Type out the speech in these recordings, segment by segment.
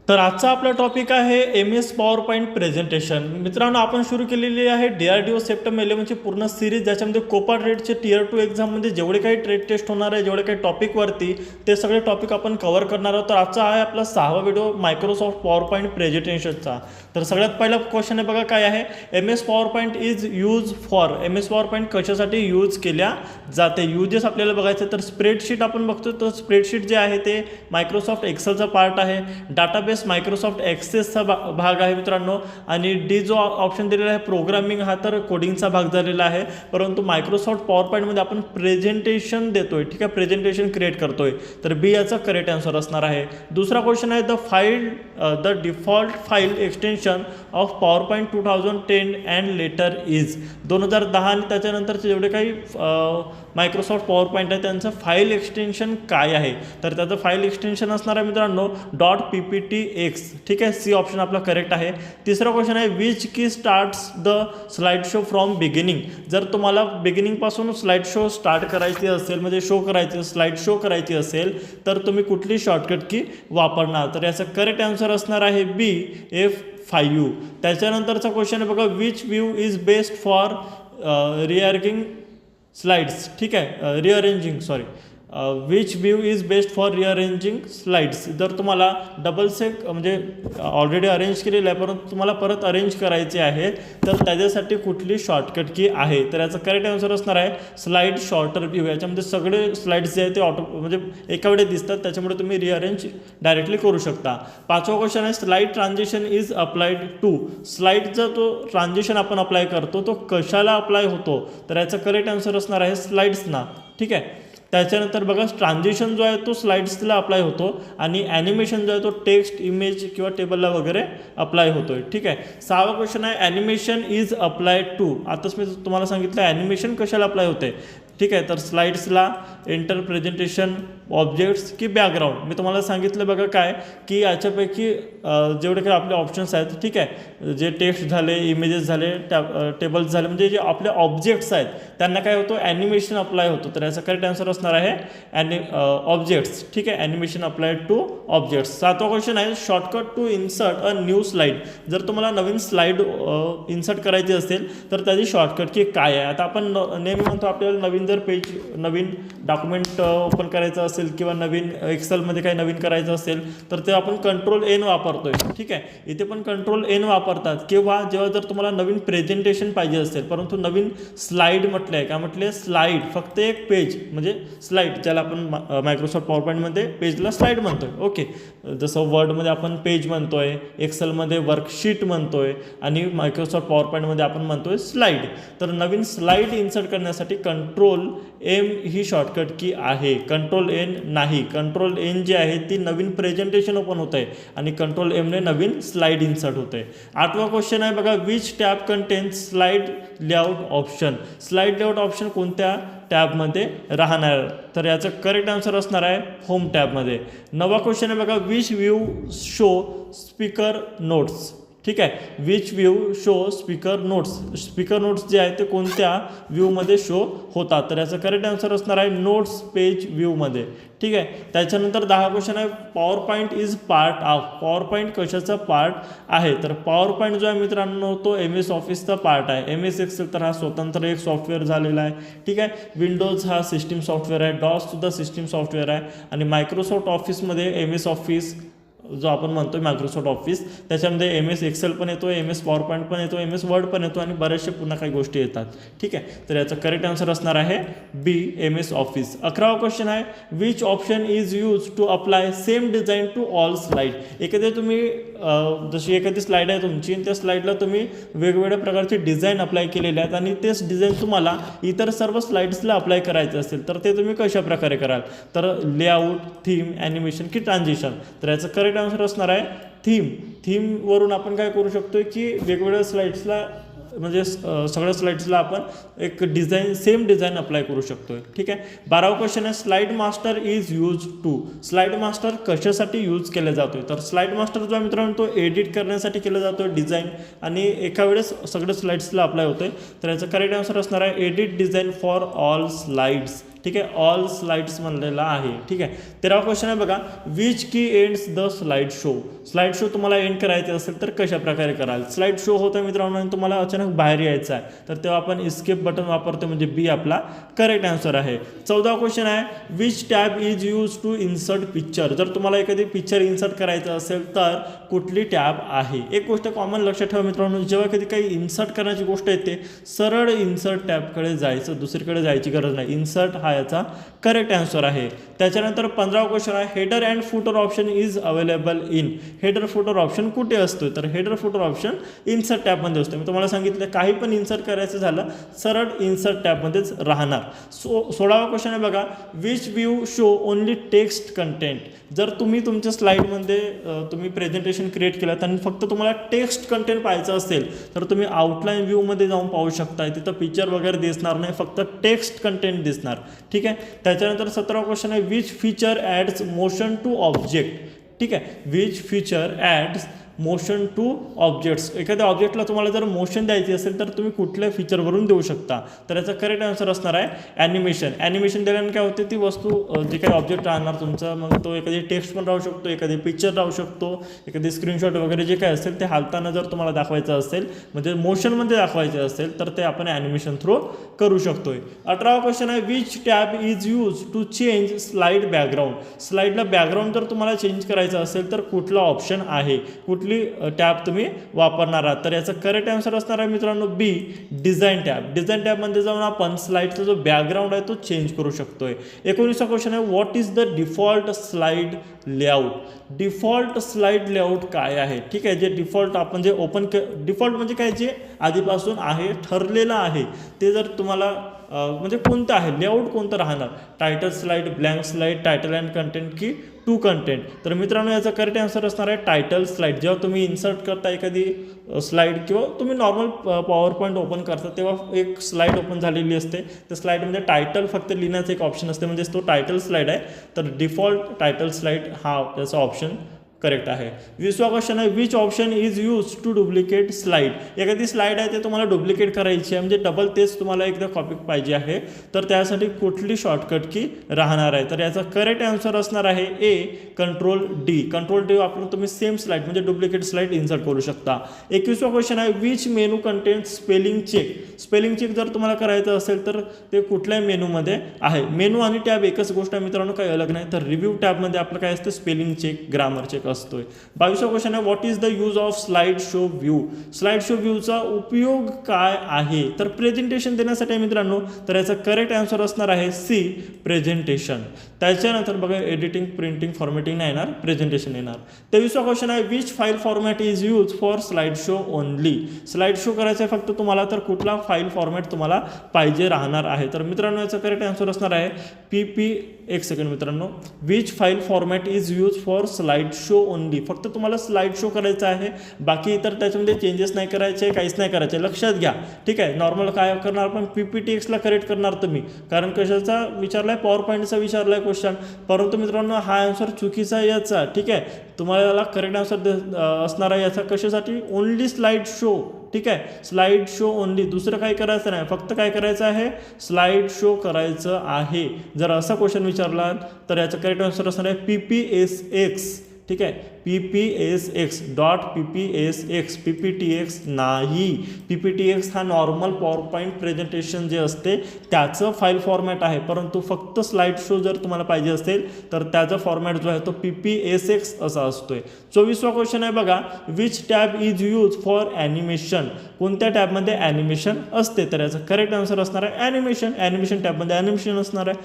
तर आजचा आपला टॉपिक आहे MS पॉवर पॉईंट प्रेझेंटेशन. मित्रांनो, आपण सुरू केलेली आहे DRDO सप्टेंबर 11ची पूर्ण सिरीज, ज्याच्यामध्ये कोपा ट्रेडचे टियर 2 एक्झाममध्ये जेवढे काही ट्रेड टेस्ट होणार आहे, जेवढे काही टॉपिकवरती, ते सगळे टॉपिक आपण कव्हर करणार आहोत. तर आजचा आहे आपला 6वा व्हिडिओ मायक्रोसॉफ्ट पॉवर पॉईंट प्रेझेंटेशनचा. तर सगळ्यात पहिला क्वेश्चन आहे बघा, काय आहे MS power point is use for. MS power point कशासाठी यूज केल्या जाते. यूजेस आपल्याला बघायचे. तर स्प्रेडशीट आपण बघतो, तर स्प्रेडशीट जे आहे ते मायक्रोसॉफ्ट एक्सेलचा पार्ट आहे. डाटाबेस मायक्रोसॉफ्ट एक्सेसचा भाग आहे मित्रांनो. आणि डी जो ऑप्शन दिलेला आहे प्रोग्रामिंग, हा तर कोडिंगचा भाग झालेला आहे. परंतु मायक्रोसॉफ्ट पॉवर पॉईंटमध्ये आपण प्रेझेंटेशन देतोय, ठीक आहे, प्रेझेंटेशन क्रिएट करतोय. तर बी याचा करेक्ट आन्सर असणार आहे. दुसरा क्वेश्चन आहे the default file extension of PowerPoint 2010 and later is. 2010 आणि त्याच्यानंतरचे जेवढे काही मायक्रोसॉफ्ट पॉवर पॉईंट आहे त्यांचं फाईल एक्सटेन्शन काय आहे. तर त्याचं फाईल एक्सटेन्शन असणार आहे मित्रांनो .pptx, ठीक आहे. सी ऑप्शन आपला करेक्ट आहे. तिसरा क्वेश्चन आहे विच की starts the slide show from beginning. जर तुम्हाला बिगिनिंगपासून स्लाइड शो स्टार्ट करायची असेल, म्हणजे शो करायची, स्लाइड शो करायची असेल, तर तुम्ही कुठली शॉर्टकट की वापरणार. तर याचा करेक्ट आन्सर असणार आहे बी F5. त्याच्यानंतरचा क्वेश्चन आहे बघा, which view is best for rearranging slides, ठीक आहे, which view is best for rearranging slides. जर तुम्हाला डबल सेक म्हणजे ऑलरेडी अरेंज केलेलं आहे, परंतु तुम्हाला परत अरेंज करायचे आहे, तर त्याच्यासाठी कुठली शॉर्टकट की आहे. तर याचा करेक्ट आन्सर असणार आहे स्लाइड शॉर्टर व्ह्यू. याच्यामध्ये सगळे स्लाइड्स जे आहेत ते म्हणजे एका वेळेस दिसतात, त्याच्यामुळे तुम्ही रिअरेंज डायरेक्टली करू शकता. पाचवा क्वेश्चन आहे slide transition is applied to. स्लाइडचा तो ट्रान्झिशन आपण अप्लाय करतो तो कशाला अप्लाय होतो. तर याचा करेक्ट आन्सर असणार आहे स्लाइड्सना, ठीक आहे. त्याच्यानंतर बघा, ट्रान्झिशन जो आहे तो स्लाइड्सला अप्लाय होतो आणि ॲनिमेशन जो आहे तो टेक्स्ट, इमेज किंवा टेबलला वगैरे अप्लाय होतो आहे, ठीक आहे. 6वा क्वेश्चन आहे ॲनिमेशन इज अप्लाय टू. आताच मी तुम्हाला सांगितलं ॲनिमेशन कशाला अप्लाय होते, ठीक आहे. तर स्लाइड्सला, एंटर प्रेझेंटेशन, ऑब्जेक्ट्स की बॅकग्राऊंड. मी तुम्हाला सांगितलं बघा काय की याच्यापैकी जेवढे काही आपले ऑप्शन्स आहेत, ठीक आहे, जे टेक्स्ट झाले, इमेजेस झाले, टेबल्स झाले, म्हणजे जे आपले ऑब्जेक्ट्स आहेत त्यांना काय होतं ॲनिमेशन अप्लाय होतो. तर याचा करेक्ट आन्सर असणार आहे ऑब्जेक्ट्स, ठीक आहे, ॲनिमेशन अप्लाय टू ऑब्जेक्ट्स. 7वा क्वेश्चन आहे shortcut to insert a new slide. जर तुम्हाला नवीन स्लाइड इन्सर्ट करायची असेल तर त्याची शॉर्टकट की काय आहे. आता आपण नेहमी म्हणतो आपल्याला नवीन जर पेज, नवीन डॉक्युमेंट ओपन करायचं असेल किंवा नवीन एक्सेलमध्ये काही नवीन करायचं असेल तर ते आपण Ctrl+N वापरतोय, ठीक आहे. इथे पण Ctrl+N वापरतात किंवा जेव्हा जर तुम्हाला नवीन प्रेझेंटेशन पाहिजे असेल. परंतु नवीन स्लाइड म्हटलं आहे, काय म्हटले, स्लाइड, फक्त एक पेज म्हणजे स्लाइड, ज्याला आपण मायक्रोसॉफ्ट पॉवर पॉईंटमध्ये पेजला स्लाइड म्हणतोय, ओके. जसं वर्डमध्ये आपण पेज म्हणतोय, एक्सेलमध्ये वर्कशीट म्हणतोय आणि मायक्रोसॉफ्ट पॉवर पॉईंटमध्ये आपण म्हणतोय स्लाइड. तर नवीन स्लाइड इन्सर्ट करण्यासाठी Ctrl+M ही शॉर्टकट की आहे, Ctrl+N नाही. Ctrl+N जी आहे ती नवीन प्रेझेंटेशन ओपन होत आहे आणि Ctrl+M नवीन स्लाइड इन्सर्ट होत आहे. 8वा क्वेश्चन आहे बघा, which tab contains slide layout option. Slide layout option कोणत्या टॅबमध्ये राहणार. तर याचं करेक्ट आन्सर असणार आहे होम टॅबमध्ये. 9वा क्वेश्चन आहे बघा, which view show speaker notes, ठीक आहे. Which view show speaker notes. Speaker notes जे आहे ते कोणत्या व्ह्यूमध्ये शो होतात. तर याचं करेक्ट आन्सर असणार आहे नोट्स पेज व्ह्यूमध्ये, ठीक आहे. त्याच्यानंतर 10 क्वेश्चन आहे power point is part of. Power point कशाचा पार्ट आहे. तर पॉवर पॉईंट जो आहे मित्रांनो तो MS ऑफिसचा पार्ट आहे. MS एक्सेल तर हा स्वतंत्र एक सॉफ्टवेअर झालेला आहे, ठीक आहे. विंडोज हा सिस्टीम सॉफ्टवेअर आहे, डॉस सुद्धा सिस्टीम सॉफ्टवेअर आहे आणि मायक्रोसॉफ्ट ऑफिसमध्ये MS ऑफिस जो आपण म्हणतो मायक्रोसॉफ्ट ऑफिस, त्याच्यामध्ये MS एक्सेल पण येतो, MS पॉवर पॉईंट पण येतो, MS वर्ड पण येतो आणि बरेचसे पुन्हा काही गोष्टी येतात, ठीक आहे. तर याचा करेक्ट आन्सर असणार आहे बी MS ऑफिस. 11वा क्वेश्चन आहे which option is use to apply same design to all slide. एखाद्या तुम्ही जशी एखादी स्लाईड आहे तुमची, त्या स्लाईडला तुम्ही वेगवेगळ्या प्रकारचे डिझाईन अप्लाय केलेले आहेत आणि तेच डिझाईन तुम्हाला इतर सर्व स्लाइड्सला अप्लाय करायचं असेल तर ते तुम्ही कशा प्रकारे कराल. तर लेआउट, थीम, ॲनिमेशन की ट्रान्झिशन. तर याचं करेक्ट आन्सर असणार आहे थीमवरून आपण काय करू शकतो की वेगवेगळ्या स्लाइड्सला म्हणजे सगळ्या स्लाइड्सला आपण एक डिझाईन, सेम डिझाईन अप्लाय करू शकतो, ठीक आहे. 12वा क्वेश्चन आहे slide master is use to. Slide master कशासाठी यूज केला जातोय. तर स्लाइड मास्टर जो मित्रांनो तो एडिट करण्यासाठी केला जातो डिझाईन आणि एका वेळेस सगळ्या स्लाइड्सला अप्लाय होतोय. तर याचं करेक्ट आन्सर असणार आहे edit design for all slides, ठीक आहे, ऑल स्लाइड्स म्हणलेला आहे. ठीक आहे, 13वा क्वेश्चन आहे बघा, विच की ends the slide show. Slide show तुम्हाला एंड करायचे असेल तर कशा प्रकारे कराल. स्लाइड शो होतं मित्रांनो आणि तुम्हाला अचानक बाहेर यायचं आहे तर तेव्हा आपण इस्केप बटन वापरतो, म्हणजे बी आपला करेक्ट आन्सर आहे. 14वा क्वेश्चन आहे, which tab is use to insert picture. जर तुम्हाला एखादी पिक्चर इन्सर्ट करायचं असेल तर कुठली टॅब आहे. एक गोष्ट कॉमन लक्षात ठेवा मित्रांनो, जेव्हा कधी काही इन्सर्ट करण्याची गोष्ट येते सरळ इन्सर्ट टॅबकडे जायचं, दुसरीकडे जायची गरज नाही. इन्सर्ट हा याचा करेक्ट आन्सर आहे. त्याच्यानंतर 15वा क्वेश्चन आहे, header and footer option is available in. Header footer option कुठे असतो, तर हेडर फुटर ऑप्शन इन्सर्ट टॅबमध्ये असतो. मी तुम्हाला सांगितलं काही पण इन्सर्ट करायचं झालं सरळ इन्सर्ट टॅबमध्येच राहणार. 16वा क्वेश्चन आहे बघा, which view show only text content. जर तुम्ही तुमच्या स्लाईडमध्ये तुम्ही प्रेझेंटेशन क्रिएट केलं आणि फक्त तुम्हाला टेक्स्ट कंटेंट पाहायचं असेल तर तुम्ही आउटलाईन व्ह्यूमध्ये जाऊन पाहू शकता. तिथं पिक्चर वगैरे दिसणार नाही, फक्त टेक्स्ट कंटेंट दिसणार. ठीक आहे, त्याच्यानंतर 17वा क्वेश्चन आहे, which feature adds motion to object. ठीक आहे, which feature adds motion to objects. एखाद्या ऑब्जेक्टला तुम्हाला जर मोशन द्यायची असेल तर तुम्ही कुठल्या फीचरवरून देऊ शकता, तर याचा करेक्ट आन्सर असणार आहे ॲनिमेशन. ॲनिमेशन दिल्याने काय होते, ती वस्तू जे काही ऑब्जेक्ट राहणार तुमचा, मग तो एखादी टेक्स्ट पण राहू शकतो, एखादी पिक्चर राहू शकतो, एखादी स्क्रीनशॉट वगैरे जे काय असेल ते हालताना जर तुम्हाला दाखवायचं असेल, म्हणजे मोशनमध्ये दाखवायचे असेल तर ते आपण ॲनिमेशन थ्रू करू शकतोय. 18वा क्वेश्चन आहे, which tab is use to change slide background. स्लाईडला बॅकग्राऊंड जर तुम्हाला चेंज करायचं असेल तर कुठला ऑप्शन आहे, कुठली टॅब तुम्ही वापरणार आहात, तर याचा करेक्ट आन्सर असणार आहे मित्रांनो बी, डिझाईन टॅब. डिझाईन टॅबमध्ये जाऊन आपण स्लाईडचा जो बॅकग्राऊंड आहे तो चेंज करू शकतोय. 19वा क्वेश्चन आहे, what is the default slide layout. Default slide layout काय आहे. ठीक आहे, जे डिफॉल्ट आपण जे डिफॉल्ट म्हणजे काय, जे आधीपासून आहे ठरलेलं आहे ते जर तुम्हाला म्हणजे कोणतं आहे, लेआउट कोणतं राहणार, title slide, blank slide, title and content की टू कंटेंट. तर मित्रांनो याचा करेक्ट आन्सर असणार आहे टायटल स्लाईड. जेव्हा तुम्ही इन्सर्ट करता एखादी स्लाईड किंवा तुम्ही नॉर्मल पॉवर पॉईंट ओपन करता तेव्हा एक स्लाईड ओपन झालेली असते, त्या स्लाईडमध्ये टायटल फक्त लिहिण्याचं एक ऑप्शन असते, म्हणजे तो टायटल स्लाईड आहे. तर डिफॉल्ट टायटल स्लाईड हा त्याचा ऑप्शन करेक्ट आहे. 20वा क्वेश्चन आहे, which option is use to duplicate slide. एखादी स्लाईड आहे ते तुम्हाला डुप्लिकेट करायची आहे, म्हणजे डबल तेच तुम्हाला एकदा कॉपी पाहिजे आहे, तर त्यासाठी कुठली शॉर्टकट की राहणार आहे, तर याचा करेक्ट आन्सर असणार आहे A, control D. Control D वापरून तुम्ही सेम स्लाईड म्हणजे डुप्लिकेट स्लाईड इन्सर्ट करू शकता. 21वा क्वेश्चन आहे, which menu content spelling check. Spelling check जर तुम्हाला करायचं असेल तर ते कुठल्या मेनूमध्ये आहे. मेनू आणि टॅब एकच गोष्ट आहे मित्रांनो, काही अलग नाही. तर रिव्ह्यू टॅबमध्ये आपलं काय असतं, स्पेलिंग चेक, ग्रामर चेक असतोय. 22वा क्वेश्चन आहे, what is the use of slide show view. Slide show व्ह्यूचा उपयोग काय आहे, तर प्रेझेंटेशन देण्यासाठी मित्रांनो, तर याचा करेक्ट आन्सर असणार आहे सी, प्रेझेंटेशन. त्याच्यानंतर बघा एडिटिंग, प्रिंटिंग, फॉर्मॅटिंग नाही येणार, प्रेझेंटेशन येणार. 23वा क्वेश्चन आहे, which file format is use for slide show only. Slide show करायचं आहे फक्त तुम्हाला, तर कुठला फाईल फॉर्मॅट तुम्हाला पाहिजे राहणार आहे, तर मित्रांनो याचा करेक्ट आन्सर असणार आहे पीपी. एक सेकंड मित्रांनो, which file format is use for slide show only. फक्त तुम्हाला स्लाइड शो करायचं आहे, बाकी इतर त्याच्यामध्ये चेंजेस नाही करायचे, काहीच नाही करायचे, लक्षात घ्या. ठीक आहे, नॉर्मल काय करणार आपण PPTXला करेक्ट करणार तुम्ही, कारण कशाचा विचारलाय, पॉवर पॉईंटचा विचारलाय क्वेश्चन, परंतु मित्रांनो हा आन्सर चुकीचा आहे याचा. ठीक आहे, तुम्हाला करेक्ट आन्सर असणार आहे याचा कशासाठी, ओनली स्लाइड शो. ठीक आहे, स्लाइड शो ओनली, दुसरं काही करायचं नाही, फक्त काय करायचं आहे, स्लाइड शो करायचं आहे. जर असा क्वेश्चन विचारला तर याचं करेक्ट आन्सर असणार आहे PPSX. ठीक आहे, PPSX डॉट PPSX, PPTX नाही. PPTX हा नॉर्मल पॉवर पॉईंट प्रेझेंटेशन जे असते त्याचं फाईल फॉर्मॅट आहे, परंतु फक्त स्लाइड शो जर तुम्हाला पाहिजे असेल तर त्याचा फॉर्मॅट जो आहे तो PPSX असा असतोय. 24वा क्वेश्चन आहे बघा, which tab is use for animation. कोणत्या टॅबमध्ये ॲनिमेशन असते, तर याचा करेक्ट आन्सर असणार आहे ॲनिमेशन. ॲनिमेशन टॅबमध्ये ॲनिमेशन असणार आहे.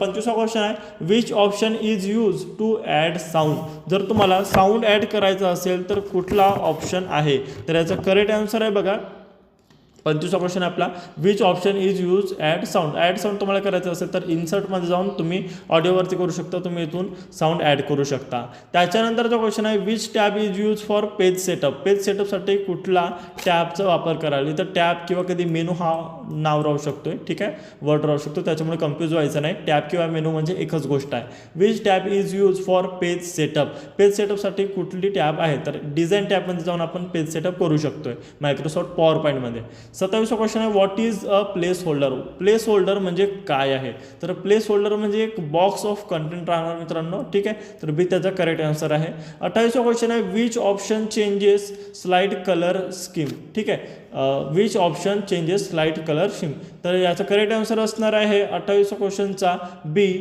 25वा क्वेश्चन आहे, which option is use to add sound. जर तुम्हाला साऊंड ॲड करायचा असेल तर कुठला ऑप्शन आहे, तर याचा करेक्ट आन्सर आहे बघा 25वा क्वेश्चन आपला, which option is use add sound. Add sound तुम्हाला करायचं असेल तर इन्सर्टमध्ये जाऊन तुम्ही ऑडिओवरती करू शकता, तुम्ही इथून साऊंड ॲड करू शकता. त्याच्यानंतरचा क्वेश्चन आहे, which tab is use for page setup. Page सेटअपसाठी कुठला टॅबचा वापर कराल. इथं टॅब किंवा कधी मेनू हा नाव राहू शकतोय, ठीक आहे, वर्ड राहू शकतो, त्याच्यामुळे कन्फ्यूज व्हायचं नाही. टॅब किंवा मेनू म्हणजे एकच गोष्ट आहे. Which tab is use for page setup. Page सेटअपसाठी कुठली टॅब आहे, तर डिझाईन टॅबमध्ये जाऊन आपण पेज सेटअप करू शकतोय मायक्रोसॉफ्ट पॉवर पॉईंटमध्ये. 27वा क्वेश्चन आहे, what is a place holder. Place holder म्हणजे काय आहे, तर प्लेस होल्डर म्हणजे एक बॉक्स ऑफ कंटेंट राहणार मित्रांनो, ठीक आहे, तर बी त्याचा करेक्ट आन्सर आहे. 28वा क्वेश्चन आहे, which option changes slide colour scheme. ठीक आहे, which option changes slide colour scheme, तर याचा करेक्ट आन्सर असणार आहे 28व्या क्वेश्चनचा बी,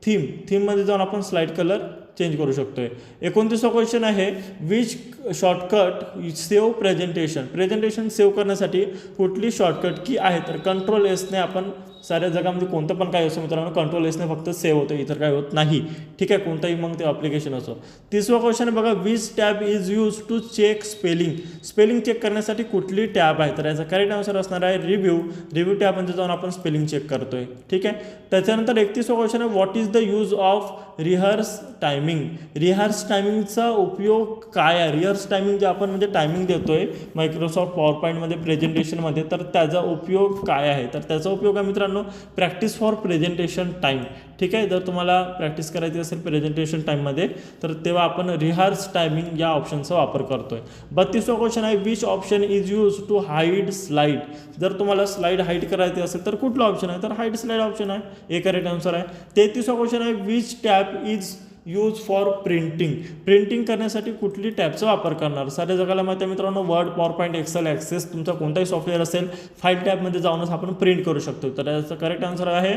थीम. थीममध्ये जाऊन आपण स्लाइड कलर चेंज करू शकतोय. 29वा क्वेश्चन आहे, which shortcut save presentation. Presentation save करण्यासाठी कुठली शॉर्टकट की आहे, तर कंट्रोल एसने आपण साऱ्या जगामध्ये कोणतं पण काय असो मित्रांनो, कंट्रोल एसने फक्त सेव्ह होतं, इतर काय होत नाही, ठीक आहे, कोणतंही मग ते ॲप्लिकेशन असो. 30वा क्वेश्चन आहे बघा, which tab is use to check spelling. Spelling check करण्यासाठी कुठली टॅब आहे, तर याचा करेक्ट आन्सर असणार आहे रिव्ह्यू. रिव्ह्यू टॅबमध्ये जाऊन आपण स्पेलिंग चेक करतोय, ठीक आहे. त्याच्यानंतर 31वा क्वेश्चन आहे, what is the use of rehearse timing. Rehearse टायमिंगचा उपयोग काय आहे. रिहर्स टायमिंग जे आपण म्हणजे टायमिंग देतोय मायक्रोसॉफ्ट पॉवर पॉईंटमध्ये प्रेझेंटेशनमध्ये, तर त्याचा उपयोग काय आहे, तर त्याचा उपयोग आहे मित्रांनो प्रॅक्टिस फॉर प्रेझेंटेशन टाईम, ठीक आहे. जर तुम्हाला प्रॅक्टिस करायची असेल प्रेझेंटेशन टाईममध्ये, तर तेव्हा आपण रिहर्स टायमिंग या ऑप्शनचा वापर करतोय. 32वा क्वेश्चन आहे, which option is use to hide slide. जर तुम्हाला स्लाईड हाईड करायची असेल तर कुठला ऑप्शन आहे, तर हाईड स्लाईड ऑप्शन आहे, हे करेक्ट आन्सर आहे. 33वा क्वेश्चन आहे, which tab is use for printing. Printing करण्यासाठी कुठली टॅबचा वापर करणार. साऱ्या जगाला माहिती आहे मित्रांनो, Word, PowerPoint, Excel, Access, तुमचा कोणताही सॉफ्टवेअर असेल, फाईल टॅबमध्ये जाऊनच आपण प्रिंट करू शकतो, तर याचा करेक्ट आन्सर आहे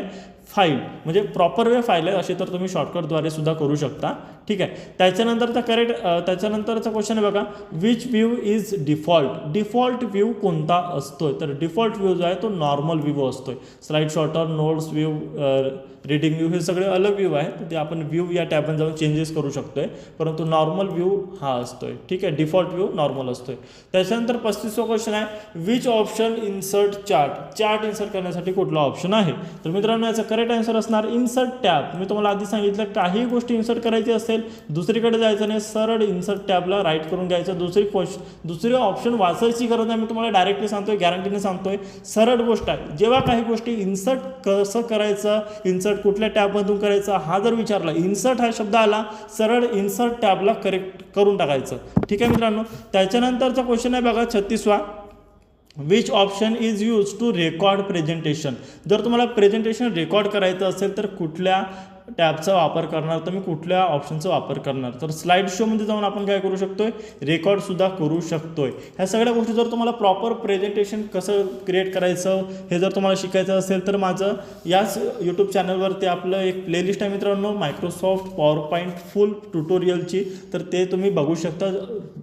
फाईल, म्हणजे प्रॉपर वे फाईल आहे, असे तर तुम्ही शॉर्टकटद्वारे सुद्धा करू शकता, ठीक आहे. त्याच्यानंतरचा क्वेश्चन आहे बघा, which view is default. Default view कोणता असतोय, तर डिफॉल्ट व्ह्यू जो आहे तो नॉर्मल व्ह्यू असतोय. Slide shorter, notes view, reading view हे सगळे अलग व्ह्यू आहेत, ते आपण व्ह्यू या टॅबमध्ये जाऊन चेंजेस करू शकतोय, परंतु नॉर्मल व्ह्यू हा असतोय, ठीक आहे, डिफॉल्ट व्ह्यू नॉर्मल असतोय. त्याच्यानंतर 35वा क्वेश्चन आहे, which option insert chart. Chart insert करण्यासाठी कुठला ऑप्शन आहे, तर मित्रांनो याचा करेक्ट आन्सर असणार इन्सर्ट टॅब. मी तुम्हाला आधी सांगितलं, काही गोष्टी इन्सर्ट करायची असेल दुसरीकडे जायचं नाही, सरळ इन्सर्ट टॅबला राईट करून घ्यायचं. दुसरी ऑप्शन वाचायची गरज नाही, मी तुम्हाला डायरेक्टली सांगतोय, गॅरंटीने सांगतोय, सरळ गोष्ट आहे. जेव्हा काही गोष्टी इन्सर्ट कसं करायचं, इन्सर्ट कुठल्या टॅबमधून करायचा हा जर विचारला, इन्सर्ट हा शब्द आला, सरळ इन्सर्ट टॅबला करेक्ट करून टाकायचं, ठीक आहे मित्रांनो. त्याच्यानंतरचा क्वेश्चन आहे बघा 36वा, which option is use to record presentation. जर तुम्हाला प्रेझेंटेशन रेकॉर्ड करायचं असेल तर कुठल्या टॅबचा वापर करणार, तुम्ही कुठल्या ऑप्शनचा वापर करणार, तर स्लाईड शोमध्ये जाऊन आपण काय करू शकतोय, रेकॉर्डसुद्धा करू शकतोय. ह्या सगळ्या गोष्टी जर तुम्हाला प्रॉपर प्रेझेंटेशन कसं क्रिएट करायचं हे जर तुम्हाला शिकायचं असेल तर माझं याच यूट्यूब चॅनलवरती आपलं एक प्लेलिस्ट आहे मित्रांनो, मायक्रोसॉफ्ट पॉवर पॉईंट फुल ट्युटोरियलची, तर ते तुम्ही बघू शकता.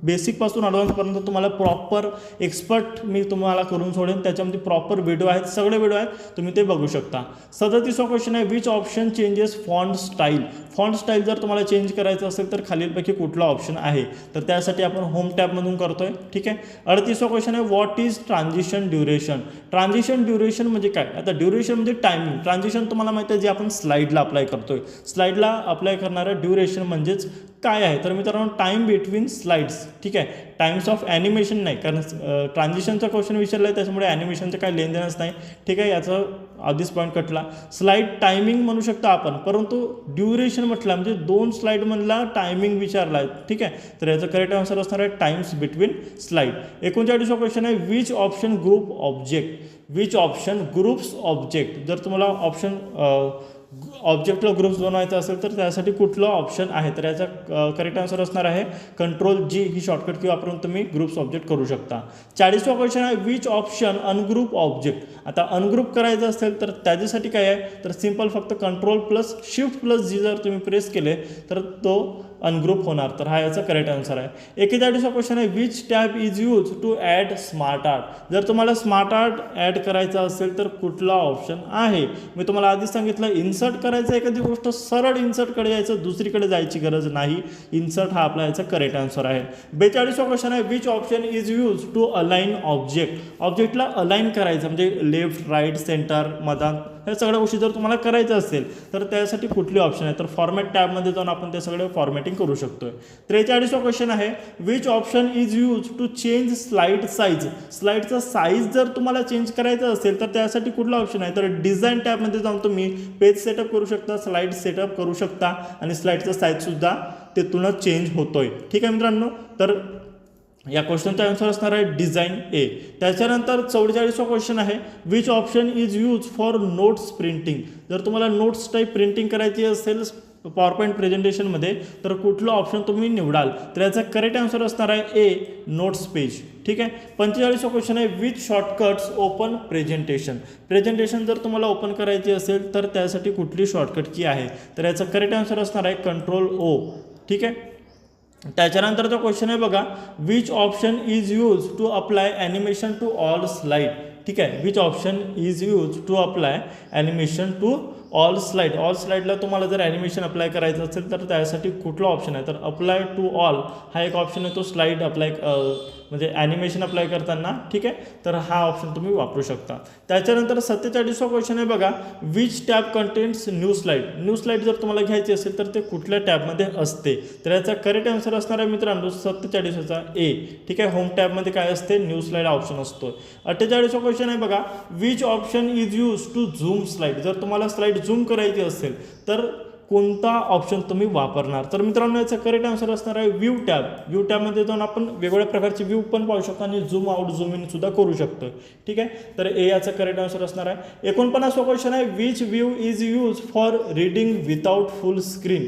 बेसिकपासून ॲडव्हान्सपर्यंत तुम्हाला प्रॉपर एक्सपर्ट मी तुम्हाला करून सोडेन, त्याच्यामध्ये प्रॉपर व्हिडिओ आहेत, सगळे व्हिडिओ आहेत, तुम्ही ते बघू शकता. 37वा क्वेश्चन आहे, which option changes font style. Font style जर तुम्हाला चेंज करायचं असेल तर खालीलपैकी कुठला ऑप्शन आहे, तर त्यासाठी आपण होम टॅबमधून करतोय, ठीक आहे. 38वा क्वेश्चन आहे, what is transition duration. Transition duration म्हणजे काय, आता ड्युरेशन म्हणजे टायमिंग, ट्रान्झिशन तुम्हाला माहिती आहे जे आपण स्लाईडला अप्लाय करतोय, स्लाईडला अप्लाय करणारं ड्युरेशन म्हणजेच काय आहे, तर मित्रांनो टाईम बिटवीन स्लाइड्स, ठीक आहे. टाइम्स ऑफ ॲनिमेशन नाही, कारण ट्रान्झिशनचा क्वेश्चन विचारला आहे, त्याच्यामुळे ॲनिमेशनचं काही लेनदेनच नाही, ठीक आहे, याचं आधीच पॉईंट कटला. स्लाईड टायमिंग म्हणू शकता आपण, परंतु ड्युरेशन म्हटलं म्हणजे 2 स्लाईडमधला टायमिंग विचारला आहे, ठीक आहे, तर याचं करेक्ट आन्सर असणार आहे टाइम्स बिटवीन स्लाईड. 39वा क्वेश्चन आहे, which option group object. Which option groups object. जर तुम्हाला ऑप्शन ऑब्जेक्टला ग्रुप्स बनवायचा असेल तर त्यासाठी कुठलं ऑप्शन आहे, तर याचा करेक्ट आन्सर असणार आहे Ctrl+G ही शॉर्टकट की वापरून तुम्ही ग्रुप्स ऑब्जेक्ट करू शकता. 40वा क्वेश्चन आहे, विच ऑप्शन अनग्रुप ऑब्जेक्ट. आता अनग्रुप करायचं असेल तर त्याच्यासाठी काय आहे, तर सिंपल फक्त Ctrl+Shift+G जर तुम्ही प्रेस केले तर तो अनग्रुप होणार, तर हा याचा करेक्ट आन्सर आहे. 41वा क्वेश्चन आहे, which tab is use to add smart art. जर तुम्हाला स्मार्ट आर्ट ॲड करायचं असेल तर कुठला ऑप्शन आहे, मी तुम्हाला आधीच सांगितलं, इन्सर्ट करायचं एखादी गोष्ट सरळ इन्सर्टकडे जायचं, दुसरीकडे जायची गरज नाही, इन्सर्ट हा आपला याचा करेक्ट आन्सर आहे. 42वा क्वेश्चन आहे, which option is use to align object. ऑब्जेक्टला अलाइन करायचं म्हणजे लेफ्ट, राईट, सेंटर, मधात ह्या सगळ्या गोष्टी जर तुम्हाला करायचं असेल तर त्यासाठी कुठली ऑप्शन आहे, तर फॉर्मॅट टॅबमध्ये जाऊन आपण ते सगळे फॉर्मॅटिंग करू शकतोय. 43वा क्वेश्चन आहे, which option is use to change slide size. स्लाइडचा साईज जर तुम्हाला चेंज करायचं असेल तर त्यासाठी कुठला ऑप्शन आहे, तर डिझाईन टॅबमध्ये जाऊन तुम्ही पेज सेटअप करू शकता, स्लाइड सेटअप करू शकता आणि स्लाइडचा साईजसुद्धा तिथूनच चेंज होतोय. ठीक आहे मित्रांनो, तर या क्वेश्चनचा आन्सर असणार आहे डिझाईन ए. त्याच्यानंतर 44वा क्वेश्चन आहे, which option is use for notes printing. जर तुम्हाला नोट्स टाईप प्रिंटिंग करायची असेल पॉवर पॉईंट प्रेझेंटेशनमध्ये तर कुठलं ऑप्शन तुम्ही निवडाल, तर याचा करेक्ट आन्सर असणार आहे ए, नोट्स पेज. ठीक आहे. 45वा क्वेश्चन आहे, which shortcuts open presentation. Presentation जर तुम्हाला ओपन करायची असेल तर त्यासाठी कुठली शॉर्टकट की आहे, तर याचा करेक्ट आन्सर असणार आहे कंट्रोल ओ. ठीक आहे. त्याच्यानंतरचा क्वेश्चन आहे बघा, which option is use to apply animation to all slide. ठीक आहे. Which option is use to apply animation to all slide. All स्लाइडला तुम्हाला जर ॲनिमेशन अप्लाय करायचं असेल तर त्यासाठी कुठला ऑप्शन आहे, तर अप्लाय टू ऑल हा एक ऑप्शन आहे, तो स्लाइड अप्लाय म्हणजे ॲनिमेशन अप्लाय करताना. ठीक आहे. तर हा ऑप्शन तुम्ही वापरू शकता. त्याच्यानंतर 47वा क्वेश्चन आहे बघा, which tab contents new slide. New slide जर तुम्हाला घ्यायची असेल तर ते कुठल्या टॅबमध्ये असते, तर याचा करेक्ट आन्सर असणार आहे मित्रांनो 47चा ए. ठीक आहे. होम टॅबमध्ये काय असते, न्यू स्लाइड ऑप्शन असतो. 48वा क्वेश्चन आहे बघा, which option is use to zoom slide. जर तुम्हाला स्लाइड झूम करायची असेल तर कोणता ऑप्शन तुम्ही वापरणार, तर मित्रांनो याचा करेक्ट आन्सर असणार आहे व्ह्यू टॅब. व्ह्यू टॅबमध्ये जाऊन आपण वेगवेगळ्या प्रकारचे व्ह्यू पण पाहू शकतो आणि झूम आउट झूम इन सुद्धा करू शकतो. ठीक आहे. तर ए याचा करेक्ट आन्सर असणार आहे. 49वा क्वेश्चन आहे, which view is use for reading without full screen.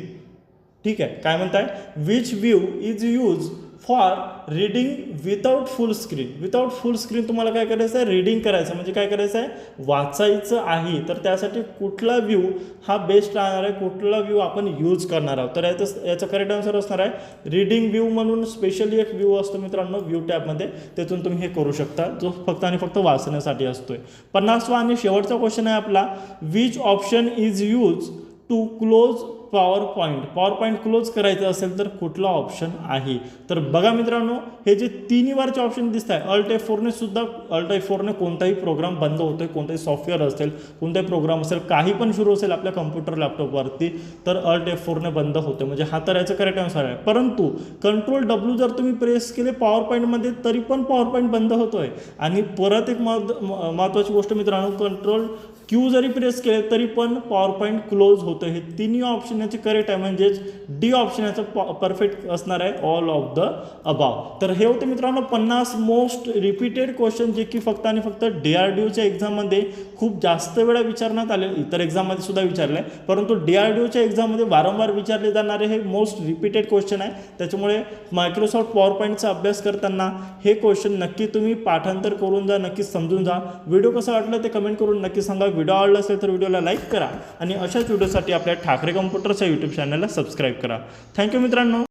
ठीक आहे. काय म्हणताय, which view is use for reading without full screen. Without full screen तुम्हाला काय करायचं आहे, रीडिंग करायचं म्हणजे काय करायचं आहे, वाचायचं आहे. तर त्यासाठी कुठला व्ह्यू हा बेस्ट राहणार आहे, कुठला व्ह्यू आपण यूज करणार आहोत, तर याचा करेक्ट आन्सर असणार आहे रीडिंग व्ह्यू म्हणून स्पेशली एक व्ह्यू असतो मित्रांनो व्ह्यू टॅबमध्ये, त्यातून तुम्ही हे करू शकता, जो फक्त आणि फक्त वाचण्यासाठी असतोय. 50वा आणि शेवटचा क्वेश्चन आहे आपला, which option is use to close power point. Power point close करायचं असेल तर कुठला ऑप्शन आहे, तर बघा मित्रांनो हे जे तिन्ही वरचे ऑप्शन दिसत आहे, Alt F4ने सुद्धा Alt F4ने कोणताही प्रोग्राम बंद होतोय, कोणताही सॉफ्टवेअर असेल, कोणताही प्रोग्राम असेल, काही पण सुरू असेल आपल्या कम्प्युटर लॅपटॉपवरती तर Alt F4ने बंद होते, म्हणजे हा तर याचं करेक्ट आन्सर आहे. परंतु कंट्रोल W जर तुम्ही प्रेस केले पॉवर पॉईंटमध्ये तरी पण पॉवर पॉईंट बंद होतोय. आणि परत एक महत्त्वाची गोष्ट मित्रांनो, कंट्रोल Q जरी प्रेस केले तरी पण पॉवर पॉईंट क्लोज होतं. हे तिन्ही ऑप्शन याचे करेक्ट आहे, म्हणजेच डी ऑप्शन याचं परफेक्ट असणार आहे, ऑल ऑफ द अबाव. तर हे होते मित्रांनो 50 मोस्ट रिपीटेड क्वेश्चन जे की फक्त आणि फक्त DRDOच्या एक्झाममध्ये खूप जास्त वेळा विचारण्यात आले, इतर एक्झाममध्ये सुद्धा विचारले आहे, परंतु DRDOच्या एक्झाममध्ये वारंवार विचारले जाणारे हे मोस्ट रिपीटेड क्वेश्चन आहे. त्याच्यामुळे मायक्रोसॉफ्ट पॉवर पॉईंटचा अभ्यास करताना हे क्वेश्चन नक्की तुम्ही पाठांतर करून जा, नक्की समजून जा. व्हिडिओ कसा वाटला ते कमेंट करून नक्की सांगा. व्हिडिओ आवडला असेल तर व्हिडिओला लाईक करा आणि अशाच व्हिडिओसाठी आपल्या ठाकरे कम्प्युटरच्या यूट्यूब चॅनलला सबस्क्राईब करा. थँक्यू मित्रांनो.